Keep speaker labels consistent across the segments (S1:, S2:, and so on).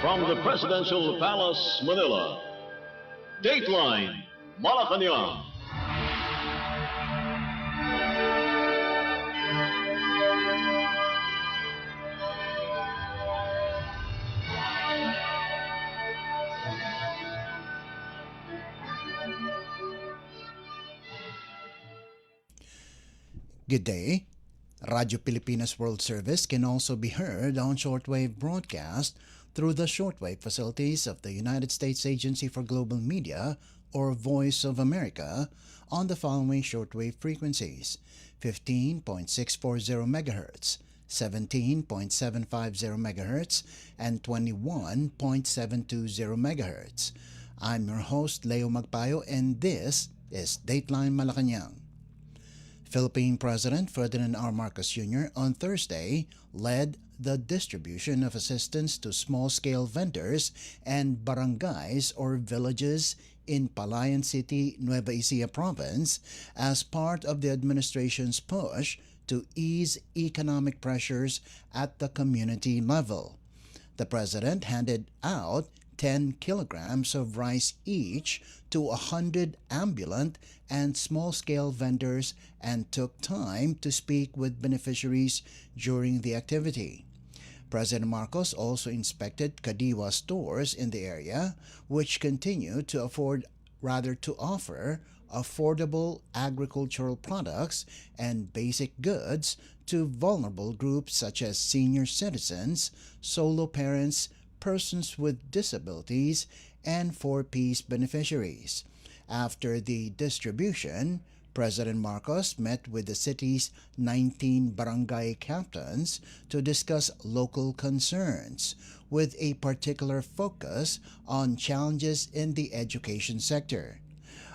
S1: From the Presidential Palace, Manila, Dateline Malacañang.
S2: Good day. Radio Pilipinas World Service can also be heard on shortwave broadcast through the shortwave facilities of the United States Agency for Global Media, or Voice of America, on the following shortwave frequencies: 15.640 MHz, 17.750 MHz, and 21.720 MHz. I'm your host, Leo Magpayo, and this is Dateline Malacañang. Philippine President Ferdinand R. Marcos Jr. on Thursday led the distribution of assistance to small-scale vendors and barangays or villages in Palayan City, Nueva Ecija Province as part of the administration's push to ease economic pressures at the community level. The president handed out 10 kilograms of rice each to 100 ambulant and small-scale vendors and took time to speak with beneficiaries during the activity. President Marcos also inspected Kadiwa stores in the area, which continue to offer affordable agricultural products and basic goods to vulnerable groups such as senior citizens, solo parents, persons with disabilities, and 4Ps beneficiaries. After the distribution, President Marcos met with the city's 19 barangay captains to discuss local concerns, with a particular focus on challenges in the education sector.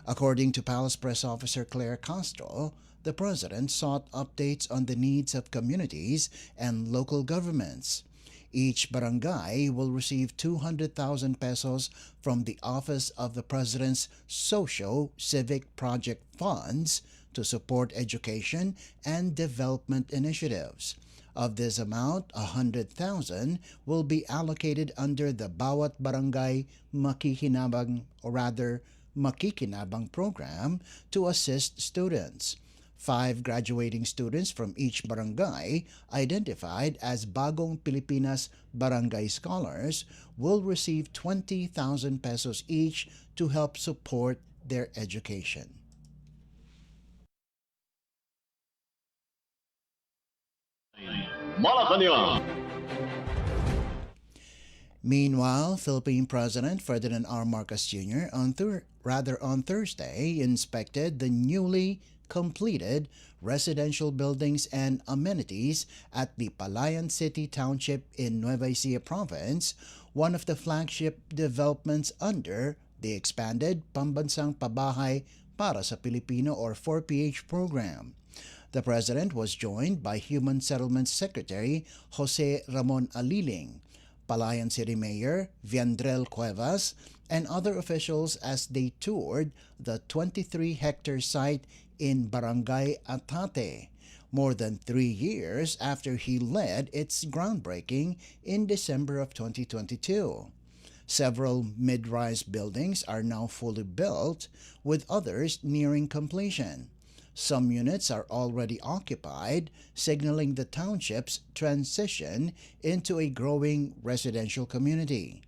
S2: According to Palace Press Officer Claire Castro, the President sought updates on the needs of communities and local governments. Each barangay will receive 200,000 pesos from the Office of the President's Socio-Civic Project Funds to support education and development initiatives. Of this amount, 100,000 will be allocated under the Bawat Barangay Makikinabang program to assist students. 5 graduating students from each barangay, identified as Bagong Pilipinas Barangay Scholars, will receive 20,000 pesos each to help support their education.
S1: Malacañang.
S2: Meanwhile, Philippine President Ferdinand R. Marcos Jr. on Thursday inspected the newly completed residential buildings and amenities at the Palayan City Township in Nueva Ecija Province, one of the flagship developments under the expanded Pambansang Pabahay para sa Pilipino or 4PH program. The President was joined by Human Settlements Secretary Jose Ramon Aliling, Palayan City Mayor Viandrel Cuevas, and other officials as they toured the 23-hectare site in Barangay Atate, more than 3 years after he led its groundbreaking in December of 2022. Several mid-rise buildings are now fully built, with others nearing completion. Some units are already occupied, signaling the township's transition into a growing residential community.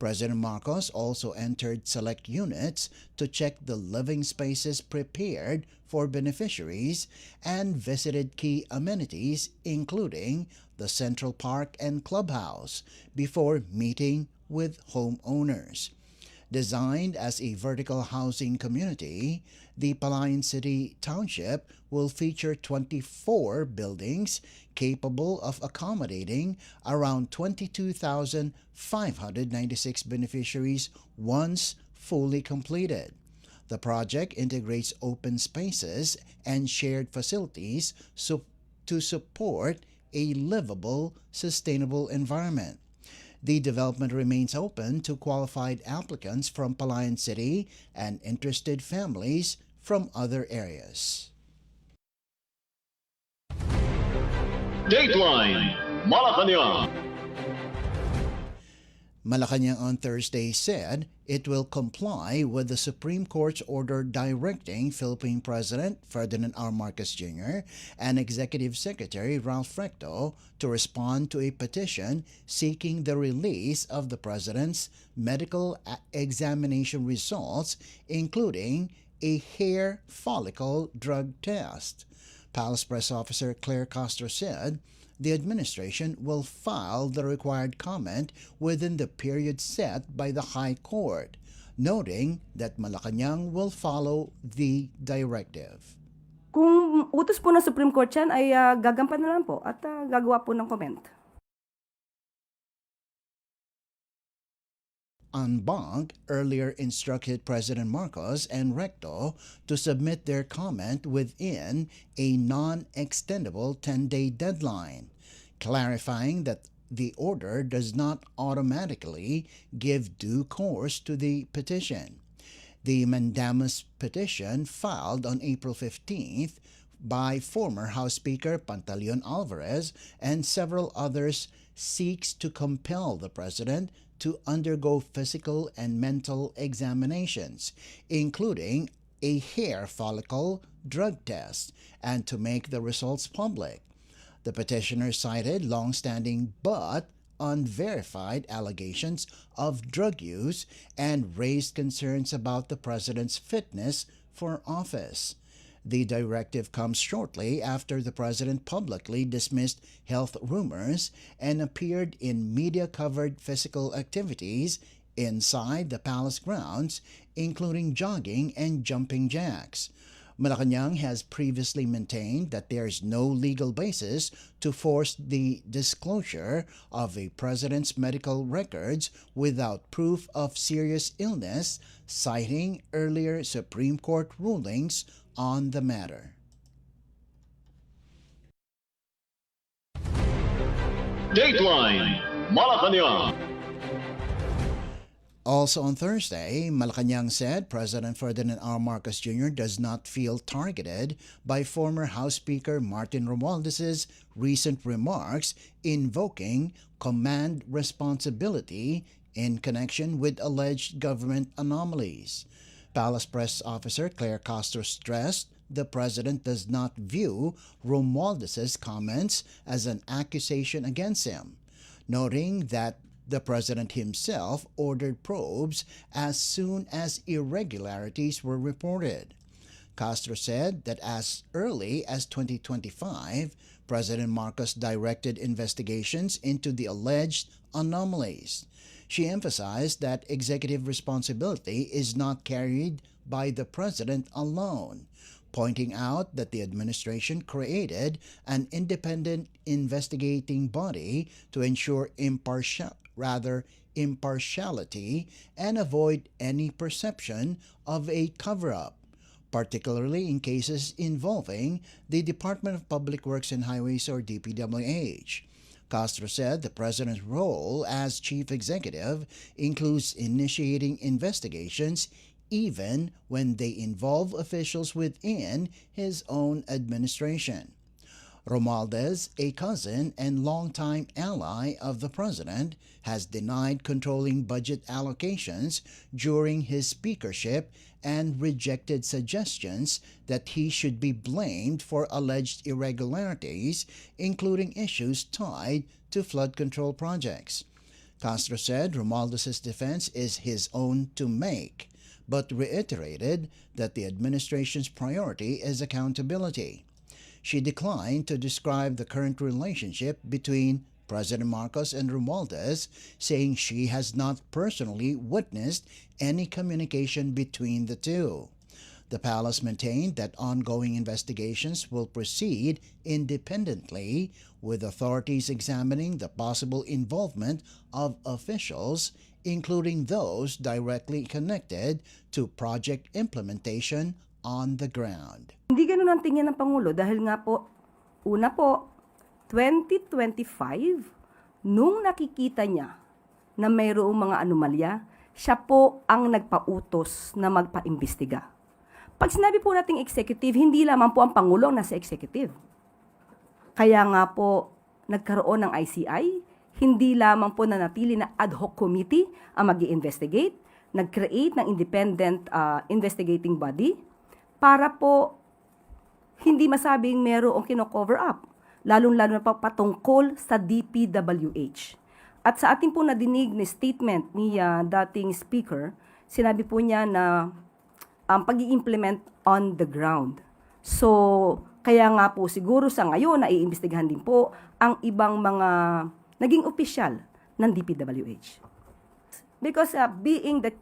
S2: President Marcos also entered select units to check the living spaces prepared for beneficiaries and visited key amenities including the Central Park and Clubhouse before meeting with homeowners. Designed as a vertical housing community, the Palayan City Township will feature 24 buildings capable of accommodating around 22,596 beneficiaries once fully completed. The project integrates open spaces and shared facilities to support a livable, sustainable environment. The development remains open to qualified applicants from Palayan City and interested families from other areas.
S1: Dateline Malacañang.
S2: Malacañang on Thursday said it will comply with the Supreme Court's order directing Philippine President Ferdinand R. Marcos Jr. and Executive Secretary Ralph Recto to respond to a petition seeking the release of the President's medical examination results, including a hair follicle drug test. Palace Press Officer Claire Castro said the administration will file the required comment within the period set by the High Court, noting that Malacañang will follow the directive.
S3: Kung utos po ng Supreme Court yan, ay gagampan na lang po at gagawa po ng comment.
S2: En banc earlier instructed President Marcos and Recto to submit their comment within a non-extendable 10-day deadline, clarifying that the order does not automatically give due course to the petition. The mandamus petition filed on April 15th by former House Speaker Pantaleon Alvarez and several others seeks to compel the President to undergo physical and mental examinations, including a hair follicle drug test, and to make the results public. The petitioner cited long-standing but unverified allegations of drug use and raised concerns about the President's fitness for office. The directive comes shortly after the President publicly dismissed health rumors and appeared in media-covered physical activities inside the palace grounds, including jogging and jumping jacks. Malacañang has previously maintained that there is no legal basis to force the disclosure of a president's medical records without proof of serious illness, citing earlier Supreme Court rulings on the matter.
S1: Dateline Malacañang.
S2: Also on Thursday, Malacañang said President Ferdinand R. Marcos Jr. does not feel targeted by former House Speaker Martin Romualdez's recent remarks invoking command responsibility in connection with alleged government anomalies. Palace Press Officer Claire Castro stressed the President does not view Romualdez's comments as an accusation against him, noting that the President himself ordered probes as soon as irregularities were reported. Castro said that as early as 2025, President Marcos directed investigations into the alleged anomalies. She emphasized that executive responsibility is not carried by the President alone, pointing out that the administration created an independent investigating body to ensure impartiality and avoid any perception of a cover-up, particularly in cases involving the Department of Public Works and Highways or DPWH. Castro said the President's role as chief executive includes initiating investigations even when they involve officials within his own administration. Romualdez, a cousin and longtime ally of the President, has denied controlling budget allocations during his speakership and rejected suggestions that he should be blamed for alleged irregularities, including issues tied to flood control projects. Castro said Romualdez's defense is his own to make, but reiterated that the administration's priority is accountability. She declined to describe the current relationship between President Marcos and Romualdez, saying she has not personally witnessed any communication between the two. The palace maintained that ongoing investigations will proceed independently, with authorities examining the possible involvement of officials, including those directly connected to project implementation on the ground.
S3: Hindi ganun ang tingin ng Pangulo dahil nga po, una po, 2025, nung nakikita niya na mayroong mga anomalya, siya po ang nagpautos na magpaimbestiga. Pag sinabi po nating executive, hindi lamang po ang Pangulo ang nasa executive. Kaya nga po, nagkaroon ng ICI, hindi lamang po nanatili na ad hoc committee ang mag-i-investigate, nag-create ng independent investigating body para po hindi masabing merong kino-cover up, lalong-lalo na patungkol sa DPWH. At sa ating po nadinig ni statement ni dating speaker, sinabi po niya na pag-i-implement on the ground. So, kaya nga po siguro sa ngayon, naiimbestigahan din po ang ibang mga naging opisyal ng DPWH. Because being the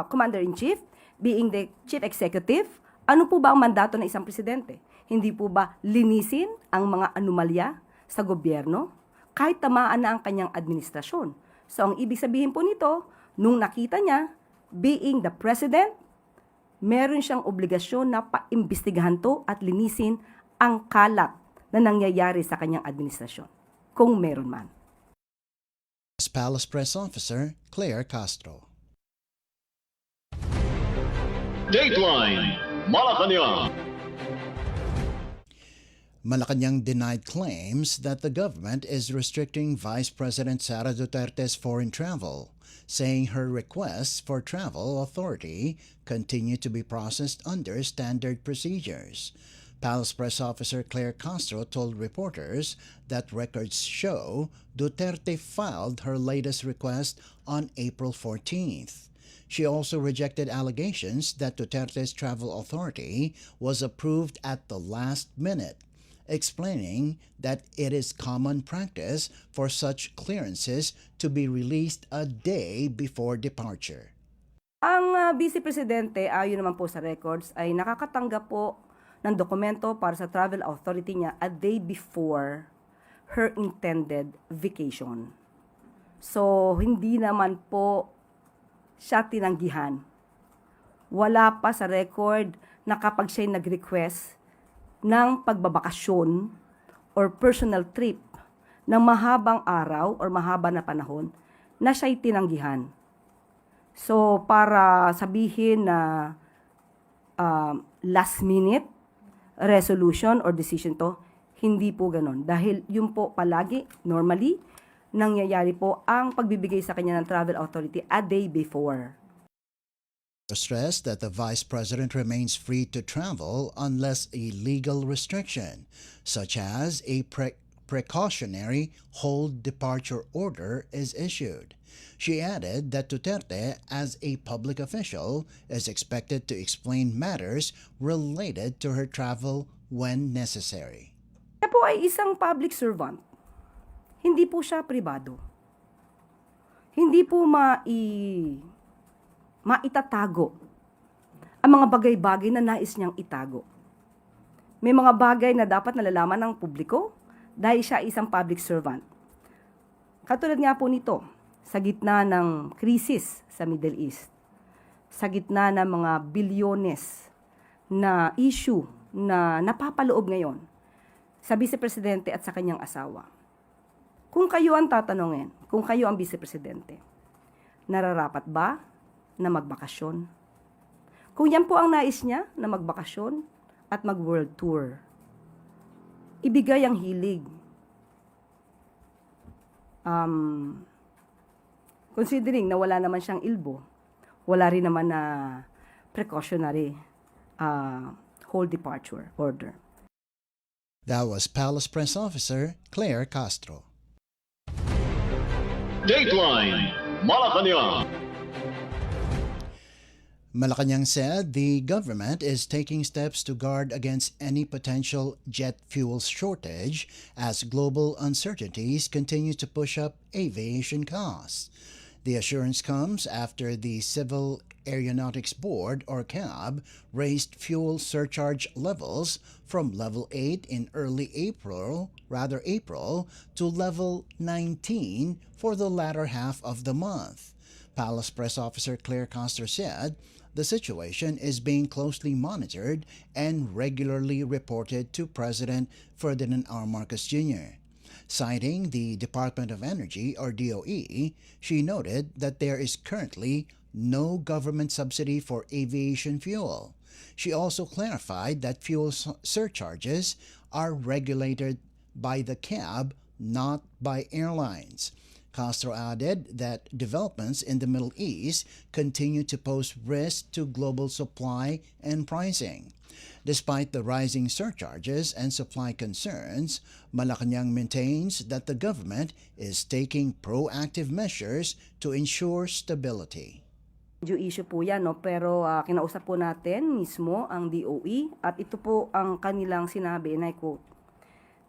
S3: Commander-in-Chief, being the Chief Executive, ano po ba ang mandato ng isang presidente? Hindi po ba linisin ang mga anomalya sa gobyerno? Kahit tamaan na ang kanyang administrasyon. So ang ibig sabihin po nito, nung nakita niya, being the President, meron siyang obligasyon na paimbestigahan to at linisin ang kalat na nangyayari sa kanyang administrasyon. Kung meron man.
S2: Palace Press Officer Claire Castro.
S1: Dateline Malacañang.
S2: Malacañang denied claims that the government is restricting Vice President Sara Duterte's foreign travel, saying her requests for travel authority continue to be processed under standard procedures. Palace Press Officer Claire Castro told reporters that records show Duterte filed her latest request on April 14th. She also rejected allegations that Duterte's travel authority was approved at the last minute, explaining that it is common practice for such clearances to be released a day before departure.
S3: Ang Vice Presidente, ayon naman po sa records, ay nakakatanggap po ng dokumento para sa travel authority niya a day before her intended vacation. So, hindi naman po siya tinanggihan. Wala pa sa record na kapag siya'y nag-request ng pagbabakasyon or personal trip ng mahabang araw or mahaba na panahon na siya'y tinanggihan. So, para sabihin na last minute resolution or decision to, hindi po ganon. Dahil yun po palagi, normally, nangyayari po ang pagbibigay sa kanya ng travel authority a day before.
S2: Stressed that the Vice President remains free to travel unless a legal restriction, such as a precautionary hold departure order, is issued. She added that Duterte, as a public official, is expected to explain matters related to her travel when necessary.
S3: Siya po ay isang public servant. Hindi po siya pribado. Hindi po maitatago ang mga bagay-bagay na nais niyang itago. May mga bagay na dapat nalalaman ng publiko dahil siya isang public servant. Katulad nga po nito, sa gitna ng krisis sa Middle East, sa gitna ng mga bilyones na issue na napapaloob ngayon sa Vice Presidente at sa kanyang asawa. Kung kayo ang tatanungin, kung kayo ang Vice Presidente, nararapat ba na magbakasyon? Kung yan po ang nais niya na magbakasyon at mag-world tour, ibigay ang hilig. Considering na wala naman siyang ilbo, wala rin naman na precautionary hold departure order.
S2: That was Palace Press Officer Claire Castro.
S1: Dateline Malacañang.
S2: Malacañang said the government is taking steps to guard against any potential jet fuel shortage as global uncertainties continue to push up aviation costs. The assurance comes after the Civil Aeronautics Board, or CAB, raised fuel surcharge levels from level 8 in early April, to level 19 for the latter half of the month. Palace Press Officer Claire Castro said the situation is being closely monitored and regularly reported to President Ferdinand R. Marcos Jr. Citing the Department of Energy, or DOE, she noted that there is currently no government subsidy for aviation fuel. She also clarified that fuel surcharges are regulated by the CAB, not by airlines. Castro added that developments in the Middle East continue to pose risk to global supply and pricing. Despite the rising surcharges and supply concerns, Malacañang maintains that the government is taking proactive measures to ensure stability.
S3: Medyo issue po yan, no? Pero kinausap po natin mismo ang DOE at ito po ang kanilang sinabi, and I quote,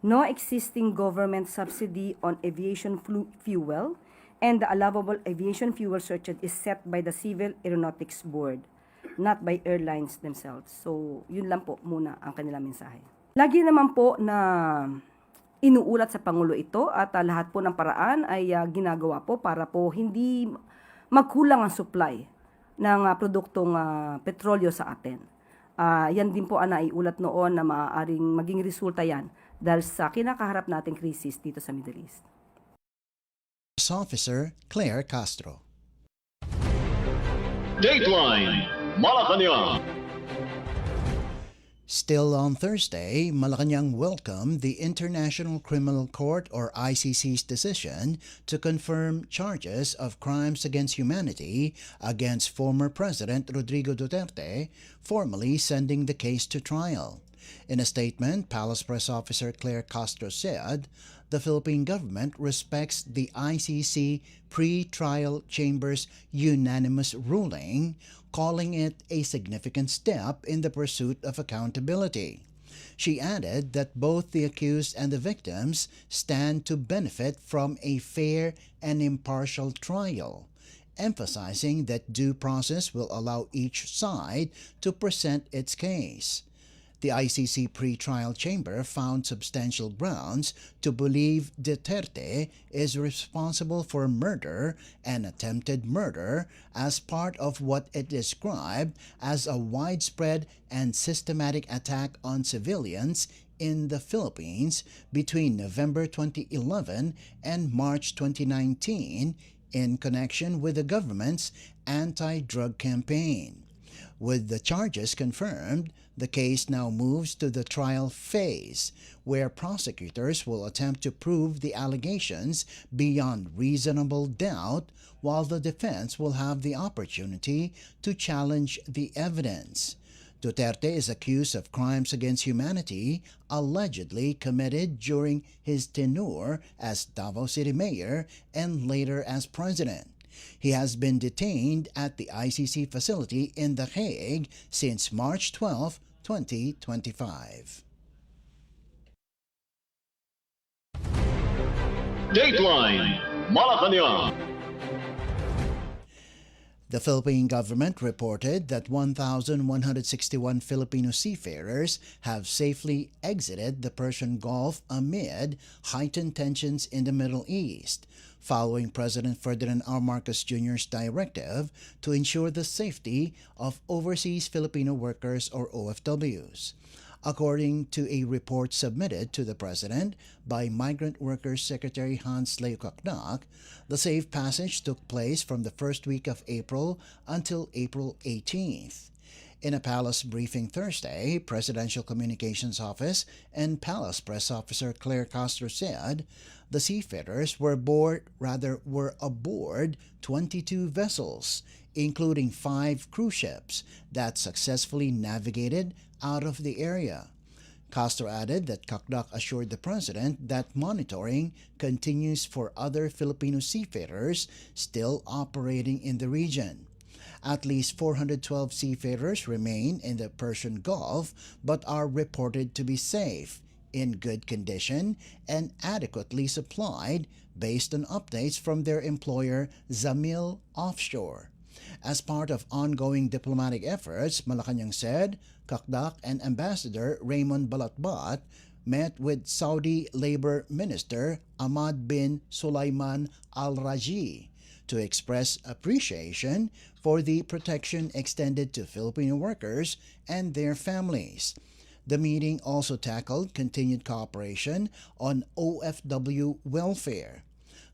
S3: "No existing government subsidy on aviation fuel and the allowable aviation fuel surcharge is set by the Civil Aeronautics Board, not by airlines themselves." So, yun lang po muna ang kanilang mensahe. Lagi naman po na inuulat sa Pangulo ito at lahat po ng paraan ay ginagawa po para po hindi magkulang ang supply ng produktong petrolyo sa atin. Yan din po ang naiulat noon na maaaring maging resulta yan dahil sa kinakaharap nating krisis dito sa Middle East.
S2: Officer Claire Castro.
S1: Dateline Malacañang.
S2: Still on Thursday, Malacañang welcomed the International Criminal Court or ICC's decision to confirm charges of crimes against humanity against former President Rodrigo Duterte, formally sending the case to trial. In a statement, Palace Press Officer Claire Castro said, the Philippine government respects the ICC pre-trial chamber's unanimous ruling, calling it a significant step in the pursuit of accountability. She added that both the accused and the victims stand to benefit from a fair and impartial trial, emphasizing that due process will allow each side to present its case. The ICC pre-trial chamber found substantial grounds to believe Duterte is responsible for murder and attempted murder as part of what it described as a widespread and systematic attack on civilians in the Philippines between November 2011 and March 2019 in connection with the government's anti-drug campaign. With the charges confirmed, the case now moves to the trial phase, where prosecutors will attempt to prove the allegations beyond reasonable doubt, while the defense will have the opportunity to challenge the evidence. Duterte is accused of crimes against humanity allegedly committed during his tenure as Davao City Mayor and later as president. He has been detained at the ICC facility in The Hague since March 12, 2025.
S1: Dateline Malacañang.
S2: The Philippine government reported that 1,161 Filipino seafarers have safely exited the Persian Gulf amid heightened tensions in the Middle East, following President Ferdinand R. Marcos Jr.'s directive to ensure the safety of overseas Filipino workers or OFWs. According to a report submitted to the President by Migrant Workers Secretary Leo Magpayo, the safe passage took place from the first week of April until April 18th. In a palace briefing Thursday, Presidential Communications Office and Palace Press Officer Claire Castro said the seafarers were aboard 22 vessels, including 5 cruise ships that successfully navigated out of the area. Castro added that Cacdac assured the President that monitoring continues for other Filipino seafarers still operating in the region. At least 412 seafarers remain in the Persian Gulf but are reported to be safe, in good condition, and adequately supplied based on updates from their employer Zamil Offshore. As part of ongoing diplomatic efforts, Malacañang said Cacdac and Ambassador Raymond Balatbat met with Saudi Labor Minister Ahmad bin Sulaiman Al-Raji to express appreciation for the protection extended to Filipino workers and their families. The meeting also tackled continued cooperation on OFW welfare.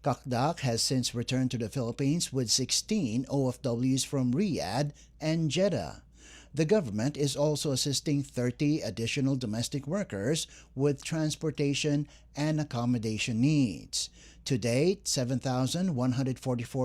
S2: Cacdac has since returned to the Philippines with 16 OFWs from Riyadh and Jeddah. The government is also assisting 30 additional domestic workers with transportation and accommodation needs. To date, 7,144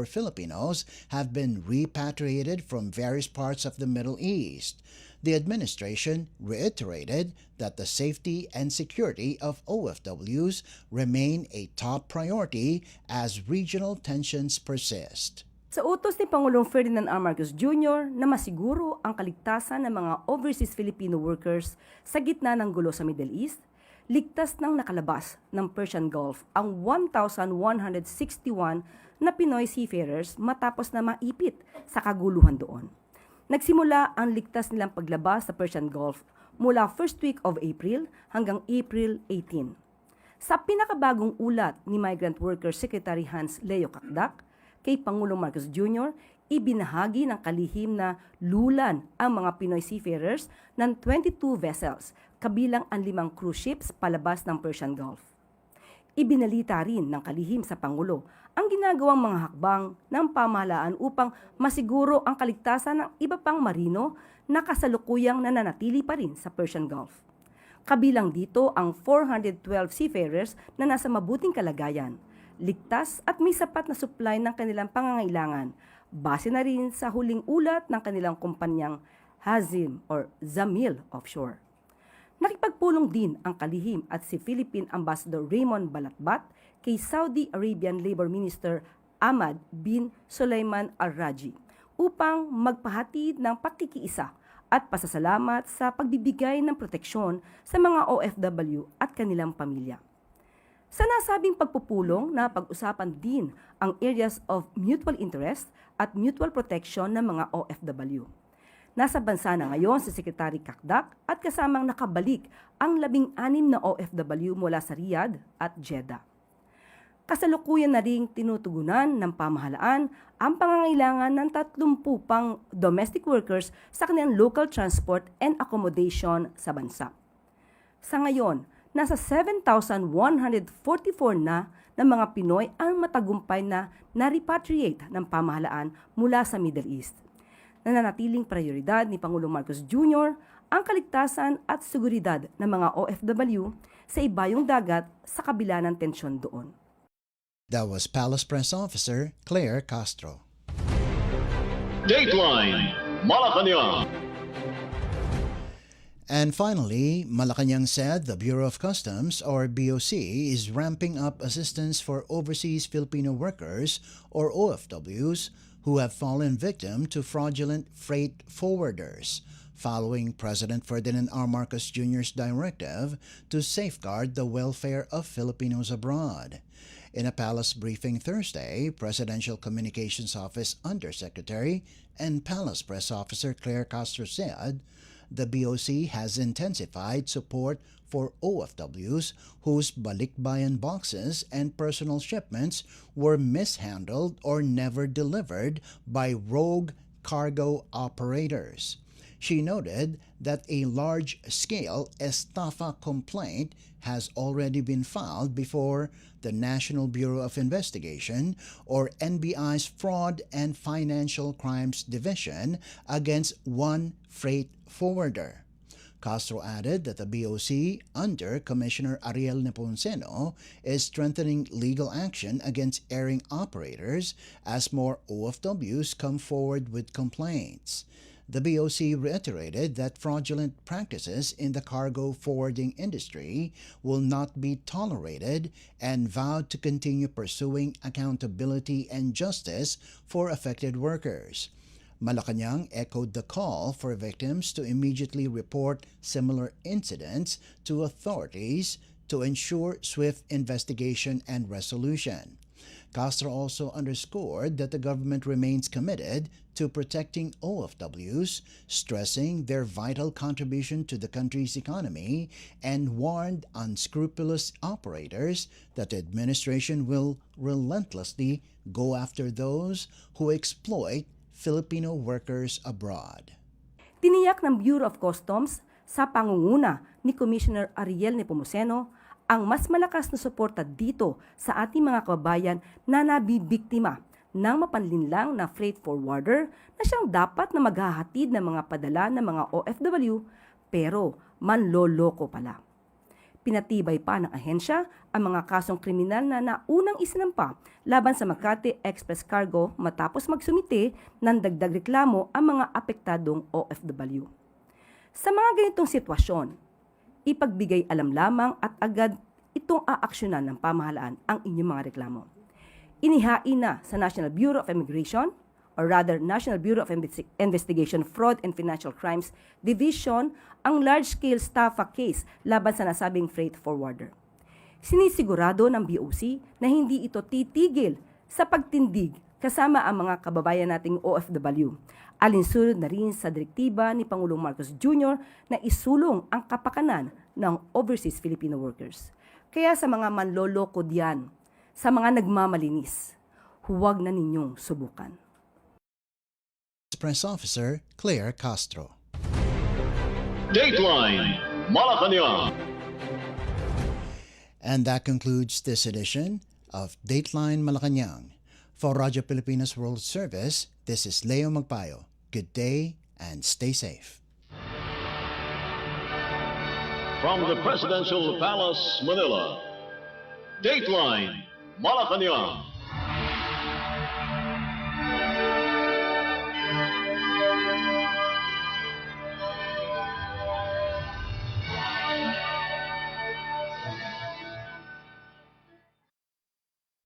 S2: Filipinos have been repatriated from various parts of the Middle East. The administration reiterated that the safety and security of OFWs remain a top priority as regional tensions persist.
S3: Sa utos ni Pangulong Ferdinand R. Marcos Jr. na masiguro ang kaligtasan ng mga overseas Filipino workers sa gitna ng gulo sa Middle East, ligtas nang nakalabas ng Persian Gulf ang 1,161 na Pinoy seafarers matapos na maipit sa kaguluhan doon. Nagsimula ang ligtas nilang paglabas sa Persian Gulf mula first week of April hanggang April 18. Sa pinakabagong ulat ni Migrant Workers Secretary Hans Leo Magpayo kay Pangulong Marcos Jr., ibinahagi ng kalihim na lulan ang mga Pinoy seafarers ng 22 vessels, kabilang ang 5 cruise ships palabas ng Persian Gulf. Ibinalita rin ng kalihim sa Pangulo ang ginagawang mga hakbang ng pamahalaan upang masiguro ang kaligtasan ng iba pang marino na kasalukuyang nananatili pa rin sa Persian Gulf. Kabilang dito ang 412 seafarers na nasa mabuting kalagayan, ligtas at may sapat na supply ng kanilang pangangailangan, base na rin sa huling ulat ng kanilang kumpanyang Hazim or Zamil Offshore. Nakipagpulong din ang kalihim at si Philippine Ambassador Raymond Balatbat kay Saudi Arabian Labor Minister Ahmad bin Sulaiman Al-Raji upang magpahatid ng pakikiisa at pasasalamat sa pagbibigay ng proteksyon sa mga OFW at kanilang pamilya. Sa nasabing pagpupulong na pag-usapan din ang areas of mutual interest at mutual protection ng mga OFW. Nasa bansa na ngayon si Secretary Kakdak at kasamang nakabalik ang 16 na OFW mula sa Riyadh at Jeddah. Kasalukuyan na ring tinutugunan ng pamahalaan ang pangangailangan ng 30 pang domestic workers sa kanilang local transport and accommodation sa bansa. Sa ngayon, nasa 7,144 na ng mga Pinoy ang matagumpay na na-repatriate ng pamahalaan mula sa Middle East. Nananatiling prioridad ni Pangulong Marcos Jr. ang kaligtasan at seguridad ng mga OFW sa ibayong dagat sa kabila ng tensyon doon.
S2: That was Palace Press Officer Claire Castro.
S1: Dateline Malacañang.
S2: And finally, Malacañang said the Bureau of Customs, or BOC, is ramping up assistance for overseas Filipino workers, or OFWs, who have fallen victim to fraudulent freight forwarders, following President Ferdinand R. Marcos Jr.'s directive to safeguard the welfare of Filipinos abroad. In a palace briefing Thursday, Presidential Communications Office Undersecretary and Palace Press Officer Claire Castro said, the BOC has intensified support for OFWs whose balikbayan boxes and personal shipments were mishandled or never delivered by rogue cargo operators. She noted that a large-scale estafa complaint has already been filed before the National Bureau of Investigation, or NBI's Fraud and Financial Crimes Division, against one freight forwarder. Castro added that the BOC, under Commissioner Ariel Nepomuceno, is strengthening legal action against erring operators as more OFWs come forward with complaints. The BOC reiterated that fraudulent practices in the cargo forwarding industry will not be tolerated and vowed to continue pursuing accountability and justice for affected workers. Malacañang echoed the call for victims to immediately report similar incidents to authorities to ensure swift investigation and resolution. Castro also underscored that the government remains committed to protecting OFWs, stressing their vital contribution to the country's economy, and warned unscrupulous operators that the administration will relentlessly go after those who exploit Filipino workers abroad.
S3: Tiniyak ng Bureau of Customs sa pangunguna ni Commissioner Ariel Nepomuceno ang mas malakas na suporta dito sa ating mga kababayan na nabibiktima ng mapanlinlang na freight forwarder na siyang dapat na maghahatid ng mga padala ng mga OFW pero manloloko pala. Pinatibay pa ng ahensya ang mga kasong kriminal na naunang isinampa laban sa Makati Express Cargo matapos magsumite ng dagdag reklamo ang mga apektadong OFW. Sa mga ganitong sitwasyon, ipagbigay alam lamang at agad itong aaksyonan ng pamahalaan ang inyong mga reklamo. Inihain na sa National Bureau of Immigration, or rather National Bureau of Investigation, Fraud and Financial Crimes Division ang large-scale staffa case laban sa nasabing freight forwarder. Sinisigurado ng BOC na hindi ito titigil sa pagtindig kasama ang mga kababayan nating OFW. Alinsunod na rin sa direktiba ni Pangulong Marcos Jr. na isulong ang kapakanan ng overseas Filipino workers. Kaya sa mga manloloko diyan, sa mga nagmamalinis, huwag na ninyong subukan.
S2: Press Officer Claire Castro.
S1: Dateline Malacañang.
S2: And that concludes this edition of Dateline Malacañang. For Radyo Pilipinas World Service, this is Leo Magpayo. Good day and stay safe.
S1: From the Presidential Palace, Manila, Dateline Malacañang.